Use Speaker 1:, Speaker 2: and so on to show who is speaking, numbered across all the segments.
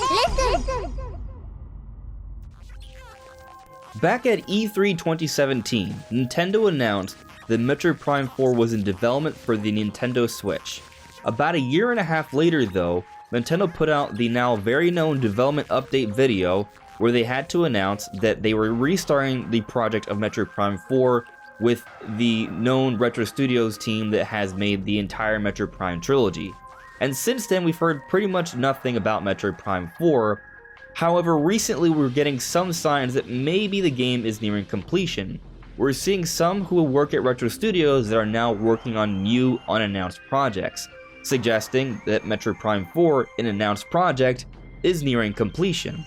Speaker 1: Listen!
Speaker 2: Back at E3 2017, Nintendo announced that Metroid Prime 4 was in development for the Nintendo Switch. About a year and a half later though, Nintendo put out the now very known development update video where they had to announce that they were restarting the project of Metroid Prime 4 with the known Retro Studios team that has made the entire Metroid Prime trilogy. And since then we've heard pretty much nothing about Metroid Prime 4. However, recently we're getting some signs that maybe the game is nearing completion. We're seeing some who work at Retro Studios that are now working on new unannounced projects, suggesting that Metroid Prime 4, an announced project, is nearing completion.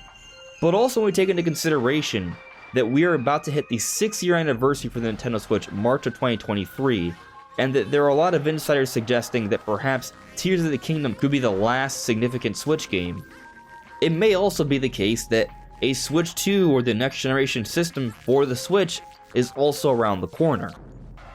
Speaker 2: But also when we take into consideration that we are about to hit the 6-year anniversary for the Nintendo Switch, March of 2023, and that there are a lot of insiders suggesting that perhaps Tears of the Kingdom could be the last significant Switch game, it may also be the case that a Switch 2 or the next generation system for the Switch is also around the corner.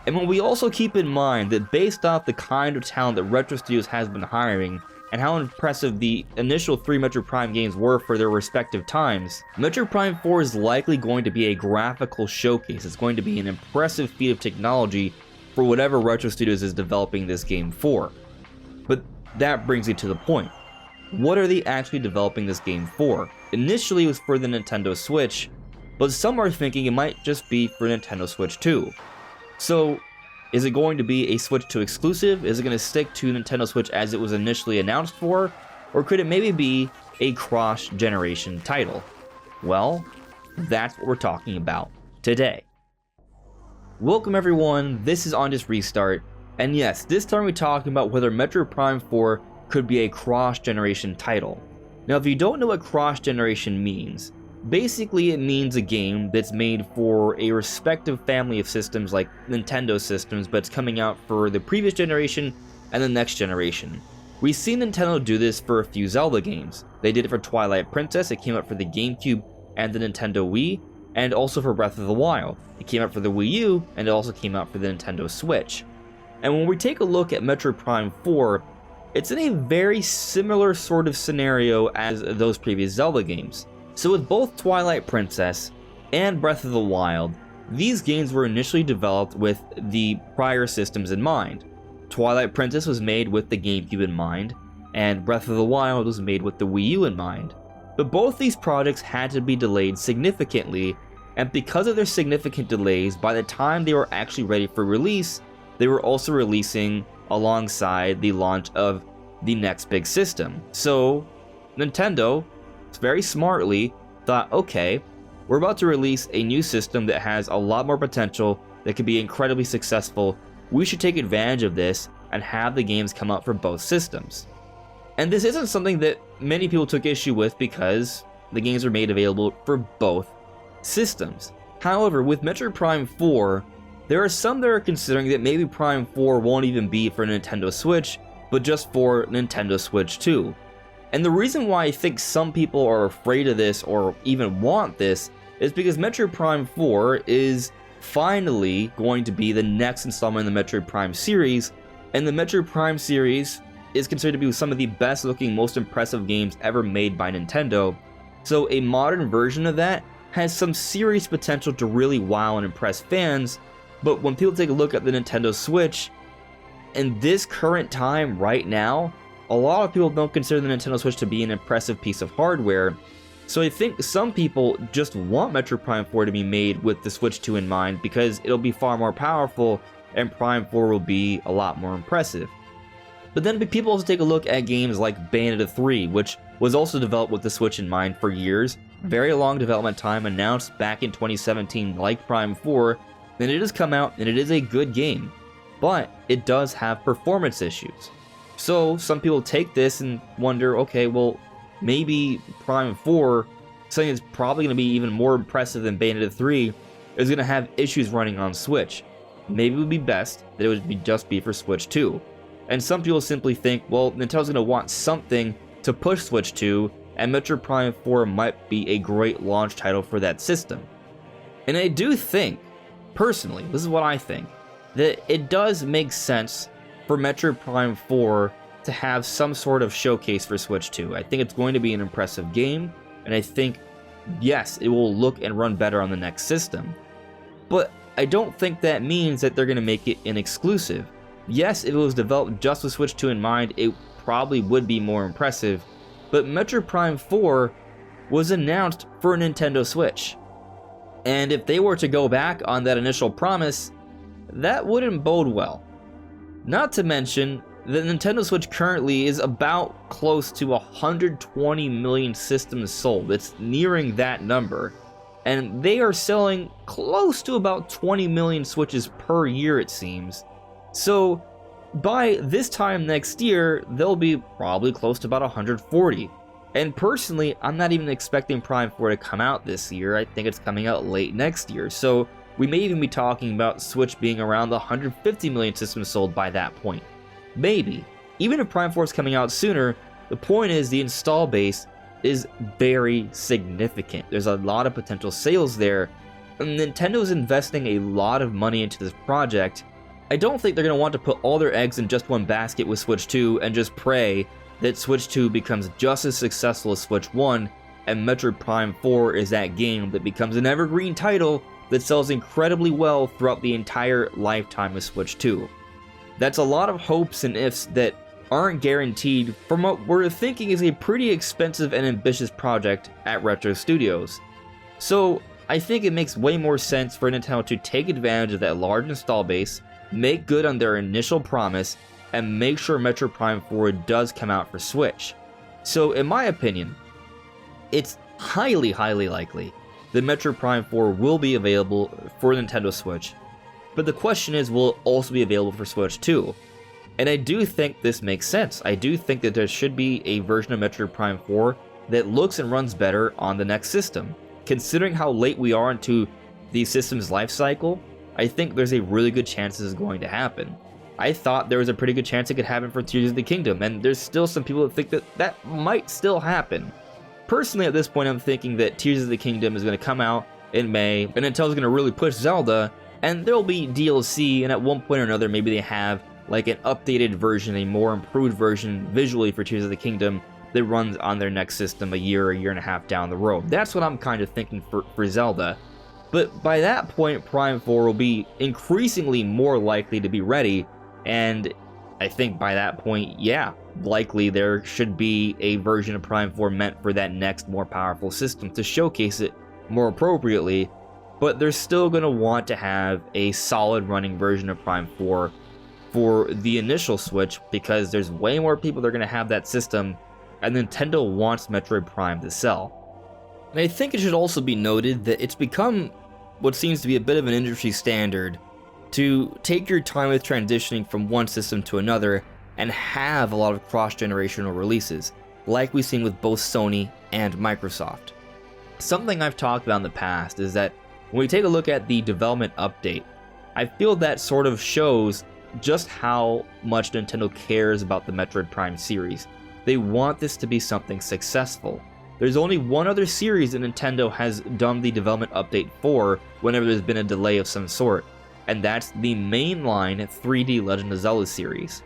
Speaker 2: And when we also keep in mind that based off the kind of talent that Retro Studios has been hiring, and how impressive the initial 3 Metroid Prime games were for their respective times, Metroid Prime 4 is likely going to be a graphical showcase. It's going to be an impressive feat of technology for whatever Retro Studios is developing this game for. But that brings me to the point. What are they actually developing this game for? Initially it was for the Nintendo Switch, but some are thinking it might just be for Nintendo Switch 2. So, is it going to be a Switch 2 exclusive? Is it going to stick to Nintendo Switch as it was initially announced for? Or could it maybe be a cross-generation title? Well, that's what we're talking about today. Welcome everyone, this is On Just Restart, and yes, this time we're talking about whether Metroid Prime 4 could be a cross-generation title. Now if you don't know what cross-generation means, basically it means a game that's made for a respective family of systems like Nintendo systems, but it's coming out for the previous generation and the next generation. We've seen Nintendo do this for a few Zelda games. They did it for Twilight Princess, it came out for the GameCube and the Nintendo Wii, and also for Breath of the Wild. It came out for the Wii U, and it also came out for the Nintendo Switch. And when we take a look at Metroid Prime 4, it's in a very similar sort of scenario as those previous Zelda games. So with both Twilight Princess and Breath of the Wild, these games were initially developed with the prior systems in mind. Twilight Princess was made with the GameCube in mind, and Breath of the Wild was made with the Wii U in mind. But both these projects had to be delayed significantly, and because of their significant delays, by the time they were actually ready for release, they were also releasing alongside the launch of the next big system. So Nintendo, very smartly, thought, okay, we're about to release a new system that has a lot more potential, that could be incredibly successful. We should take advantage of this and have the games come out for both systems. And this isn't something that many people took issue with because the games are made available for both systems. However, with Metroid Prime 4, there are some that are considering that maybe Prime 4 won't even be for Nintendo Switch, but just for Nintendo Switch 2. And the reason why I think some people are afraid of this or even want this is because Metroid Prime 4 is finally going to be the next installment in the Metroid Prime series, and the Metroid Prime series is considered to be some of the best looking, most impressive games ever made by Nintendo. So a modern version of that has some serious potential to really wow and impress fans. But when people take a look at the Nintendo Switch, in this current time right now, a lot of people don't consider the Nintendo Switch to be an impressive piece of hardware. So I think some people just want Metroid Prime 4 to be made with the Switch 2 in mind because it'll be far more powerful and Prime 4 will be a lot more impressive. But then people also take a look at games like Bayonetta 3, which was also developed with the Switch in mind for years. Very long development time, announced back in 2017 like Prime 4, and it has come out and it is a good game. But it does have performance issues. So some people take this and wonder, okay, well, maybe Prime 4, something that's probably going to be even more impressive than Bayonetta 3, is going to have issues running on Switch. Maybe it would be best that it would just be for Switch 2. And some people simply think, well, Nintendo's going to want something to push Switch 2, and Metroid Prime 4 might be a great launch title for that system. And I do think, personally, this is what I think, that it does make sense for Metroid Prime 4 to have some sort of showcase for Switch 2. I think it's going to be an impressive game, and I think, yes, it will look and run better on the next system. But I don't think that means that they're going to make it an exclusive. Yes, if it was developed just with Switch 2 in mind, it probably would be more impressive, but Metroid Prime 4 was announced for a Nintendo Switch. And if they were to go back on that initial promise, that wouldn't bode well. Not to mention, the Nintendo Switch currently is about close to 120 million systems sold. It's nearing that number. And they are selling close to about 20 million Switches per year, it seems. So, by this time next year, they'll be probably close to about 140. And personally, I'm not even expecting Prime 4 to come out this year. I think it's coming out late next year. So, we may even be talking about Switch being around the 150 million systems sold by that point. Maybe. Even if Prime 4 is coming out sooner, the point is the install base is very significant. There's a lot of potential sales there, and Nintendo's investing a lot of money into this project. I don't think they're going to want to put all their eggs in just one basket with Switch 2 and just pray that Switch 2 becomes just as successful as Switch 1, and Metroid Prime 4 is that game that becomes an evergreen title that sells incredibly well throughout the entire lifetime of Switch 2. That's a lot of hopes and ifs that aren't guaranteed from what we're thinking is a pretty expensive and ambitious project at Retro Studios. So I think it makes way more sense for Nintendo to take advantage of that large install base, make good on their initial promise, and make sure Metroid Prime 4 does come out for Switch. So in my opinion, it's highly likely that Metroid Prime 4 will be available for Nintendo Switch, but the question is, will it also be available for Switch 2? And I do think this makes sense. I do think that there should be a version of Metroid Prime 4 that looks and runs better on the next system. Considering how late we are into the system's life cycle, I think there's a really good chance this is going to happen. I thought there was a pretty good chance it could happen for Tears of the Kingdom, and there's still some people that think that that might still happen. Personally, at this point, I'm thinking that Tears of the Kingdom is going to come out in May, and Nintendo's going to really push Zelda, and there'll be DLC, and at one point or another, maybe they have like an updated version, a more improved version visually for Tears of the Kingdom that runs on their next system a year and a half down the road. That's what I'm kind of thinking for Zelda. But by that point, Prime 4 will be increasingly more likely to be ready, and I think by that point, yeah, likely there should be a version of Prime 4 meant for that next more powerful system to showcase it more appropriately, but they're still going to want to have a solid running version of Prime 4 for the initial Switch, because there's way more people that are going to have that system, and Nintendo wants Metroid Prime to sell. And I think it should also be noted that it's become what seems to be a bit of an industry standard to take your time with transitioning from one system to another and have a lot of cross-generational releases, like we've seen with both Sony and Microsoft. Something I've talked about in the past is that when we take a look at the development update, I feel that sort of shows just how much Nintendo cares about the Metroid Prime series. They want this to be something successful. There's only one other series that Nintendo has done the development update for whenever there's been a delay of some sort, and that's the mainline 3D Legend of Zelda series.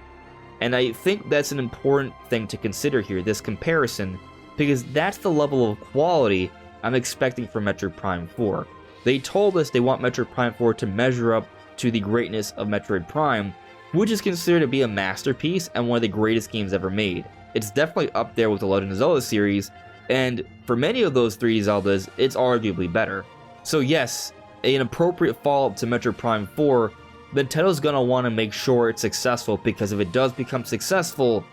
Speaker 2: And I think that's an important thing to consider here, this comparison, because that's the level of quality I'm expecting from Metroid Prime 4. They told us they want Metroid Prime 4 to measure up to the greatness of Metroid Prime, which is considered to be a masterpiece and one of the greatest games ever made. It's definitely up there with the Legend of Zelda series, and for many of those 3D Zeldas, it's arguably better. So yes, an appropriate follow-up to Metroid Prime 4, Nintendo's gonna want to make sure it's successful, because if it does become successful,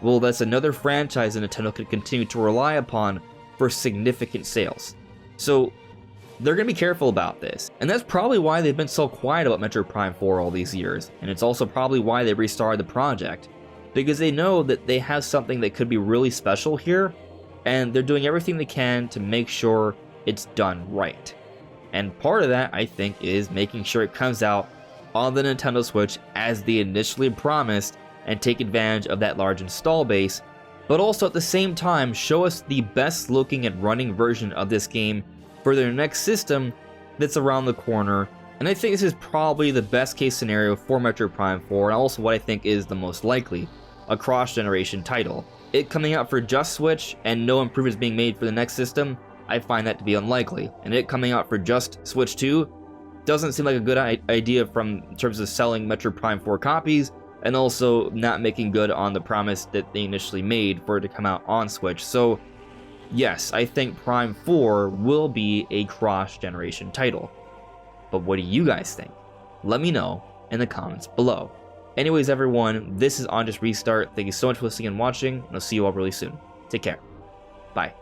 Speaker 2: well, that's another franchise that Nintendo could continue to rely upon for significant sales. So they're going to be careful about this, and that's probably why they've been so quiet about Metroid Prime 4 all these years, and it's also probably why they restarted the project, because they know that they have something that could be really special here, and they're doing everything they can to make sure it's done right. And part of that, I think, is making sure it comes out on the Nintendo Switch as they initially promised, and take advantage of that large install base, but also at the same time show us the best looking and running version of this game for their next system that's around the corner. And I think this is probably the best case scenario for Metroid Prime 4, and also what I think is the most likely. a cross-generation title. It coming out for just Switch and no improvements being made for the next system, I find that to be unlikely. And it coming out for just Switch 2 doesn't seem like a good idea in terms of selling Metroid Prime 4 copies, and also not making good on the promise that they initially made for it to come out on Switch. So yes, I think Prime 4 will be a cross-generation title. But what do you guys think? Let me know in the comments below. Anyways, everyone, this is On Just Restart. Thank you so much for listening and watching, and I'll see you all really soon. Take care. Bye.